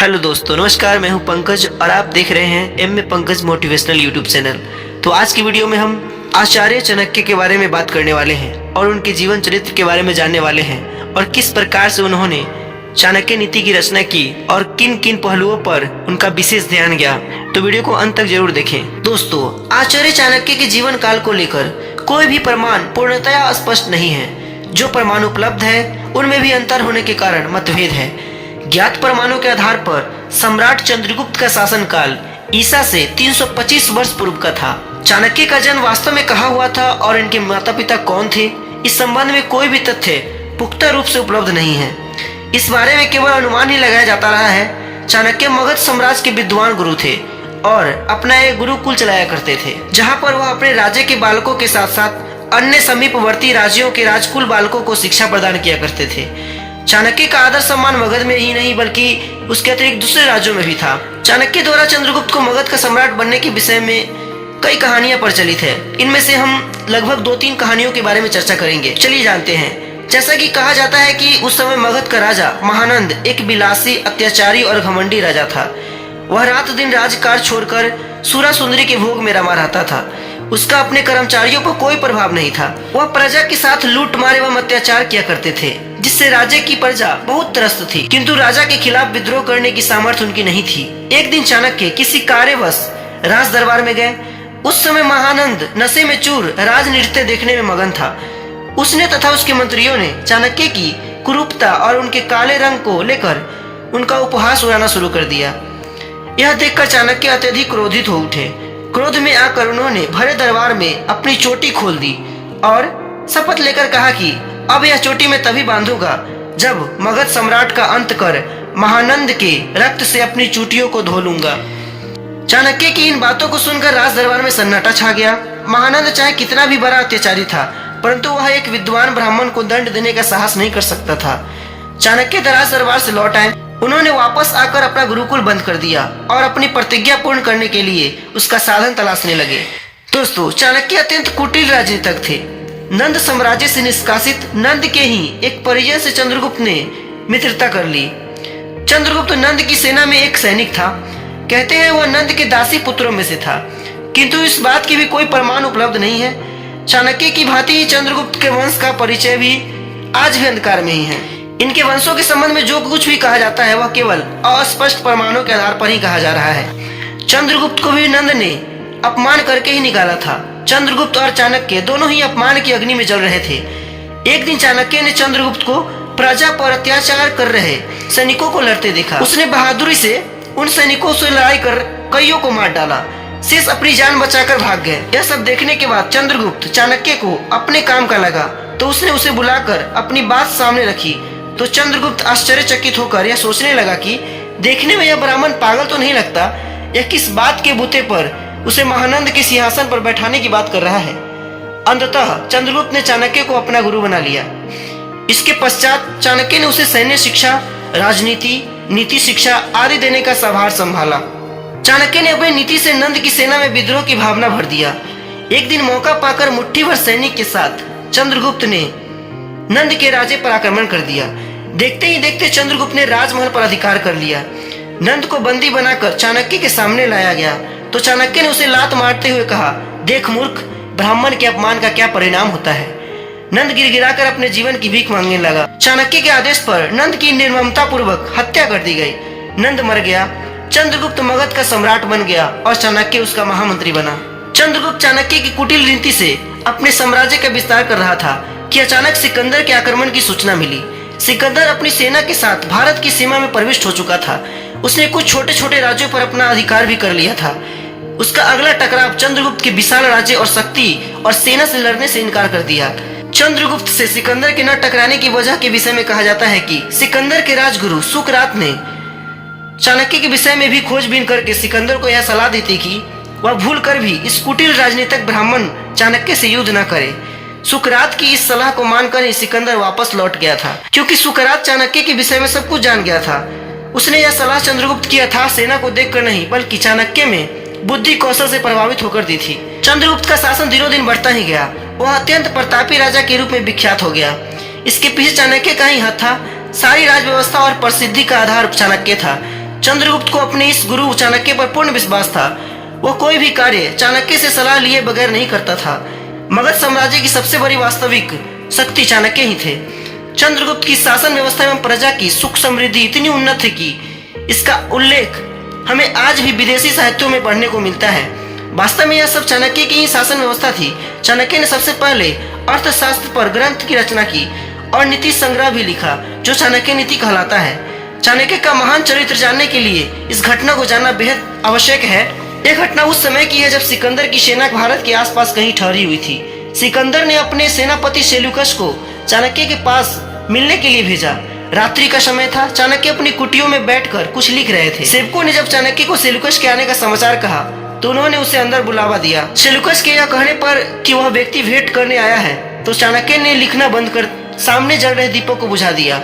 Hello दोस्तों, नमस्कार। मैं हूं पंकज और आप देख रहे हैं M A Pankaj motivational YouTube channel. तो आज की वीडियो में हम आचार्य चाणक्य के बारे में बात करने वाले हैं और उनके जीवन चरित्र के बारे में जानने वाले हैं और किस प्रकार से उन्होंने चाणक्य नीति की रचना की और किन किन पहलुओं पर उनका विशेष ध्यान गया। तो वीडियो को अंत तक जरूर देखें। दोस्तों, आचार्य चाणक्य के जीवन काल को लेकर कोई भी प्रमाण पूर्णतया स्पष्ट नहीं है। जो प्रमाण उपलब्ध है उनमें भी अंतर होने के कारण मतभेद है। ज्ञात प्रमाणों के आधार पर सम्राट चंद्रगुप्त का शासनकाल ईसा से 325 वर्ष पूर्व का था। चाणक्य का जन्म वास्तव में कहाँ हुआ था और इनके माता पिता कौन थे, इस संबंध में कोई भी तथ्य पुख्ता रूप से उपलब्ध नहीं है। इस बारे में केवल अनुमान ही लगाया जाता रहा है। चाणक्य मगध साम्राज्य के विद्वान गुरु थे और अपना एक गुरुकुल चलाया करते थे, जहाँ पर वह अपने राज्य के बालकों के साथ साथ अन्य समीपवर्ती राज्यों के राजकुल बालकों को शिक्षा प्रदान किया करते थे। चाणक्य का आदर सम्मान मगध में ही नहीं बल्कि उसके अतिरिक्त दूसरे राज्यों में भी था। चाणक्य द्वारा चंद्रगुप्त को मगध का सम्राट बनने के विषय में कई कहानियां प्रचलित है। इनमें से हम लगभग 2-3 कहानियों के बारे में चर्चा करेंगे। चलिए जानते हैं। जैसा कि कहा जाता है कि उस समय मगध का राजा महानंद एक विलासी, अत्याचारी और घमंडी राजा था। वह रात दिन राजकाज छोड़कर सूरा सुंदरी के भोग में रमा रहता था। उसका अपने कर्मचारियों पर कोई प्रभाव नहीं था। वह प्रजा के साथ लूट मार एवं अत्याचार किया करते थे, जिससे राज्य की प्रजा बहुत त्रस्त थी, किंतु राजा के खिलाफ विद्रोह करने की सामर्थ्य उनकी नहीं थी। एक दिन चाणक्य किसी कार्यवश राज दरबार में गए। उस समय महानंद नशे में चूर राज नृत्य देखने में मगन था। उसने तथा उसके मंत्रियों ने चाणक्य की कुरूपता और उनके काले रंग को लेकर उनका उपहास उड़ाना शुरू कर दिया। यह देखकर चाणक्य अत्यधिक क्रोधित हो उठे। क्रोध में आकर उन्होंने भरे दरबार में अपनी चोटी खोल दी और शपथ लेकर कहा कि अब यह चोटी मैं तभी बांधूंगा जब मगध सम्राट का अंत कर महानंद के रक्त से अपनी चोटियों को धो लूंगा। चाणक्य की इन बातों को सुनकर राज दरबार में सन्नाटा छा गया। महानंद चाहे कितना भी बड़ा अत्याचारी था, परंतु वह एक विद्वान ब्राह्मण को दंड देने का साहस नहीं कर सकता था। चाणक्य राज दरबार से लौट आए। उन्होंने वापस आकर अपना गुरुकुल बंद कर दिया और अपनी प्रतिज्ञा पूर्ण करने के लिए उसका साधन तलाशने लगे। दोस्तों, चाणक्य अत्यंत कुटिल राजनीतिक थे। नंद साम्राज्य से निष्कासित नंद के ही एक परिजन से चंद्रगुप्त ने मित्रता कर ली। चंद्रगुप्त नंद की सेना में एक सैनिक था। कहते हैं वह नंद के दासी पुत्रों में से था, किंतु इस बात की भी कोई प्रमाण उपलब्ध नहीं है। चाणक्य की भांति ही चंद्रगुप्त के वंश का परिचय भी आज भी अंधकार में ही है। इनके वंशों के संबंध में जो कुछ भी कहा जाता है वह केवल अस्पष्ट प्रमाणों के आधार पर ही कहा जा रहा है। चंद्रगुप्त को भी नंद ने अपमान करके ही निकाला था। चंद्रगुप्त और चाणक्य दोनों ही अपमान की अग्नि में जल रहे थे। एक दिन चाणक्य ने चंद्रगुप्त को प्रजा पर अत्याचार कर रहे सैनिकों को लड़ते देखा। उसने बहादुरी से उन सैनिकों से लड़ाई कर कईयों को मार डाला। शेष अपनी जान बचाकर भाग गए। यह सब देखने के बाद चंद्रगुप्त चाणक्य को अपने काम का लगा, तो उसने उसे बुलाकर अपनी बात सामने रखी। तो चंद्रगुप्त आश्चर्यचकित होकर यह सोचने लगा कि देखने में यह ब्राह्मण पागल तो नहीं लगता। यह किस बात के बूते पर उसे महानंद के सिंहासन पर बैठाने की बात कर रहा है। अंततः चंद्रगुप्त ने चाणक्य को अपना गुरु बना लिया। इसके पश्चात चाणक्य ने उसे सैन्य शिक्षा, राजनीति, नीति शिक्षा आदि देने का सभार संभाला। चाणक्य ने अपनी नीति से नंद की सेना में विद्रोह की भावना भर दिया। एक दिन मौका पाकर मुट्ठी भर सैनिक के साथ चंद्रगुप्त ने नंद के राज्य पर आक्रमण कर दिया। देखते ही देखते चंद्रगुप्त ने राजमहल पर अधिकार कर लिया। नंद को बंदी बनाकर चाणक्य के सामने लाया गया तो चाणक्य ने उसे लात मारते हुए कहा, देख मूर्ख, ब्राह्मण के अपमान का क्या परिणाम होता है। नंद गिड़गिड़ाकर अपने जीवन की भीख मांगने लगा। चाणक्य के आदेश पर नंद की निर्ममता पूर्वक हत्या कर दी गई। नंद मर गया। चंद्रगुप्त मगध का सम्राट बन गया और चाणक्य उसका महामंत्री बना। चंद्रगुप्त चाणक्य की कुटिल नीति से अपने साम्राज्य का विस्तार कर रहा था कि अचानक सिकंदर के आक्रमण की सूचना मिली। सिकंदर अपनी सेना के साथ भारत की सीमा में प्रविष्ट हो चुका था। उसने कुछ छोटे छोटे राज्यों पर अपना अधिकार भी कर लिया था। उसका अगला टकराव चंद्रगुप्त के विशाल राज्य और शक्ति और सेना से लड़ने से इनकार कर दिया। चंद्रगुप्त से सिकंदर के न टकराने की वजह के विषय में कहा जाता है कि सिकंदर के राजगुरु सुकरात ने चाणक्य के विषय में भी खोजबीन करके सिकंदर को यह सलाह दी थी कि वह भूल कर भी इस कुटिल राजनीतिक ब्राह्मण चाणक्य से युद्ध न करे। सुकरात की इस सलाह को मानकर ही सिकंदर वापस लौट गया था, क्योंकि सुकरात चाणक्य के विषय में सब कुछ जान गया था। उसने यह सलाह चंद्रगुप्त की अथाह सेना को देखकर नहीं बल्कि चाणक्य में बुद्धि कौशल से प्रभावित होकर दी थी। चंद्रगुप्त का शासन दिनों दिन बढ़ता ही गया। वह अत्यंत प्रतापी राजा के रूप में विख्यात हो गया। इसके पीछे चाणक्य का ही हाथ था। सारी राज व्यवस्था और प्रसिद्धि का आधार चाणक्य था। चंद्रगुप्त को अपने इस गुरु चाणक्य पर पूर्ण विश्वास था। वह कोई भी कार्य चाणक्य से सलाह लिए बगैर नहीं करता था। मगध साम्राज्य की सबसे बड़ी वास्तविक शक्ति चाणक्य ही थे। चंद्रगुप्त की शासन व्यवस्था एवं प्रजा की सुख समृद्धि इतनी उन्नत थी कि इसका उल्लेख हमें आज भी विदेशी साहित्यों में पढ़ने को मिलता है। वास्तव में यह सब चाणक्य की ही शासन व्यवस्था थी। चाणक्य ने सबसे पहले अर्थशास्त्र पर ग्रंथ की रचना की और नीति संग्रह भी लिखा, जो चाणक्य नीति कहलाता है। चाणक्य का महान चरित्र जानने के लिए इस घटना को जानना बेहद आवश्यक है। यह घटना उस समय की है जब सिकंदर की सेना भारत के आसपास कहीं ठहरी हुई थी। सिकंदर ने अपने सेनापति सेल्यूकस को चाणक्य के पास मिलने के लिए भेजा। रात्रि का समय था। चाणक्य अपनी कुटियों में बैठकर कुछ लिख रहे थे। सेवकों ने जब चाणक्य को सेल्यूकस के आने का समाचार कहा तो उन्होंने उसे अंदर बुलावा दिया। सेल्यूकस के यह कहने पर कि वह व्यक्ति भेंट करने आया है, तो चाणक्य ने लिखना बंद कर सामने जल रहे दीपक को बुझा दिया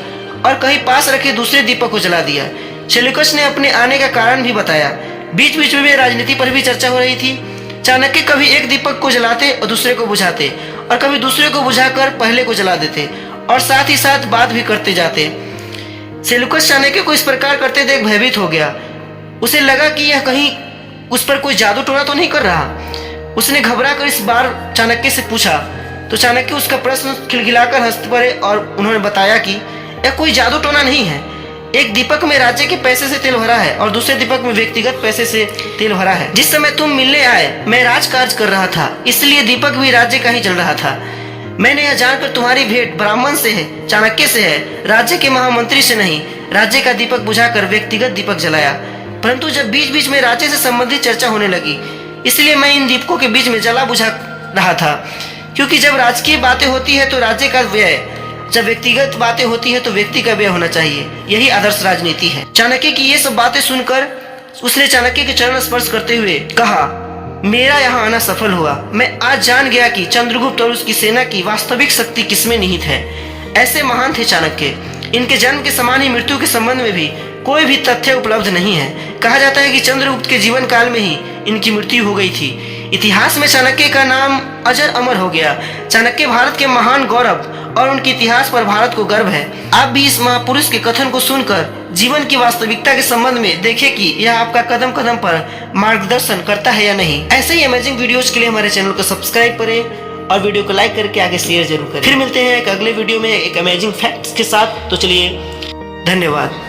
और कहीं पास रखे दूसरे दीपक को जला दिया। सेल्यूकस ने अपने आने का कारण भी बताया। बीच बीच में राजनीति पर भी चर्चा हो रही थी। चाणक्य कभी एक दीपक को जलाते और दूसरे को बुझाते, और कभी दूसरे को बुझाकर पहले को जला देते, और साथ ही साथ बात भी करते जाते। सेल्यूकस चाणक्य को इस प्रकार करते देख भयभीत हो गया। उसे लगा कि यह कहीं उस पर कोई जादू टोना तो नहीं कर रहा। उसने घबरा कर इस बार चाणक्य से पूछा, तो चाणक्य उसका प्रश्न खिलखिलाकर हंस पड़े और उन्होंने बताया कि यह कोई जादू टोना नहीं है। एक दीपक में राज्य के पैसे से तेल भरा है और दूसरे दीपक में व्यक्तिगत पैसे से तेल भरा है। जिस समय तुम मिलने आए मैं राजकाज कर रहा था, इसलिए दीपक भी राज्य का ही जल रहा था। मैंने यह जानकर तुम्हारी भेंट ब्राह्मण से है, चाणक्य से है, राज्य के महामंत्री से नहीं। राज्य का दीपक बुझाकर व्यक्तिगत दीपक जलाया। परंतु जब बीच बीच में राज्य से संबंधित चर्चा होने लगी, इसलिए मैं इन दीपकों के बीच में जला बुझा रहा था। क्योंकि जब राजकीय बातें होती है तो राज्य का व्यय, जब व्यक्तिगत बातें होती है तो व्यक्ति का व्यय होना चाहिए। यही आदर्श राजनीति है। चाणक्य की ये सब बातें सुनकर उसने चाणक्य के चरण स्पर्श करते हुए कहा, मेरा यहाँ आना सफल हुआ। मैं आज जान गया कि चंद्रगुप्त और उसकी सेना की वास्तविक शक्ति किसमें निहित है। ऐसे महान थे चाणक्य। इनके जन्म के समान ही मृत्यु के संबंध में भी कोई भी तथ्य उपलब्ध नहीं है। कहा जाता है कि चंद्रगुप्त के जीवन काल में ही इनकी मृत्यु हो गई थी। इतिहास में चाणक्य का नाम अजर अमर हो गया। चाणक्य भारत के महान गौरव और उनके इतिहास पर भारत को गर्व है। आप भी इस महापुरुष के कथन को सुनकर जीवन की वास्तविकता के संबंध में देखें कि यह आपका कदम कदम पर मार्गदर्शन करता है या नहीं। ऐसे ही अमेजिंग वीडियोज के लिए हमारे चैनल को सब्सक्राइब करें और वीडियो को लाइक करके आगे शेयर जरूर करें। फिर मिलते हैं एक अगले वीडियो में एक अमेजिंग फैक्ट्स के साथ। तो चलिए, धन्यवाद।